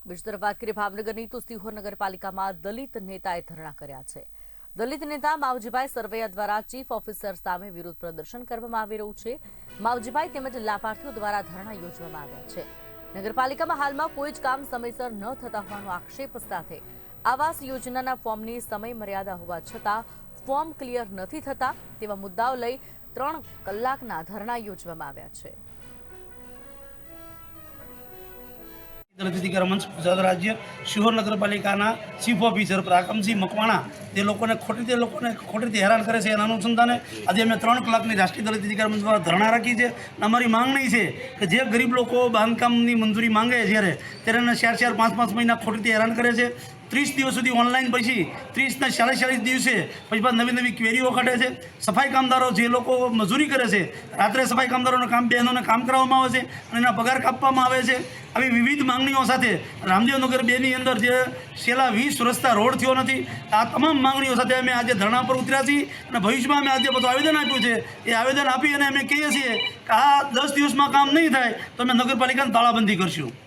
બીજી તરફ વાત કરીએ ભાવનગરની તો સિહોર નગરપાલિકામાં દલિત નેતાએ ધરણા કર્યા છે। દલિત નેતા માવજીભાઈ સરવૈયા દ્વારા ચીફ ઓફિસર સામે વિરોધ પ્રદર્શન કરવામાં આવી રહ્યું છે। માવજીભાઈ તેમજ લાભાર્થીઓ દ્વારા ધરણા યોજવામાં આવ્યા છે। નગરપાલિકામાં હાલમાં કોઈ જ કામ સમયસર ન થતા હોવાનો આક્ષેપ સાથે આવાસ યોજનાના ફોર્મની સમય મર્યાદા હોવા છતાં ફોર્મ ક્લિયર નથી થતા તેવા મુદ્દાઓ લઈ 3 કલાકના ધરણા યોજવામાં આવ્યા છે। દલિત અધિકાર મંચ ગુજરાત રાજ્ય શિહોર નગરપાલિકાના ચીફ ઓફિસર પરાક્રમસિંહ મકવાણા તે લોકોને ખોટી રીતે હેરાન કરે છે એના અનુસંધાને આજે અમે 3 કલાકની રાષ્ટ્રીય દલિત અધિકાર મંચ દ્વારા ધરણા રાખી છે। અમારી માંગણી છે કે જે ગરીબ લોકો બાંધકામની મંજૂરી માંગે જ્યારે એને 4-5 મહિના ખોટી રીતે હેરાન કરે છે। 30 દિવસ સુધી ઓનલાઈન પછી 30 ને 40 દિવસે પછી નવી ક્વેરીઓ કાઢે છે। સફાઈ કામદારો જે લોકો મજૂરી કરે છે રાત્રે સફાઈ કામદારોને કામ બહેનોને કામ કરાવવામાં આવે છે અને એના પગાર કાપવામાં આવે છે। આવી વિવિધ માંગણીઓ સાથે રામદેવનગર 2ની અંદર જે છેલ્લા 20 વર્ષથી રોડ થયો નથી આ તમામ માંગણીઓ સાથે અમે આજે ધરણા પર ઉતર્યા છીએ અને ભવિષ્યમાં અમે આજે બધું આવેદન આપ્યું છે। એ આવેદન આપી અને અમે કહીએ છીએ કે આ 10 દિવસમાં કામ નહીં થાય તો અમે નગરપાલિકાની તાળાબંધી કરશું।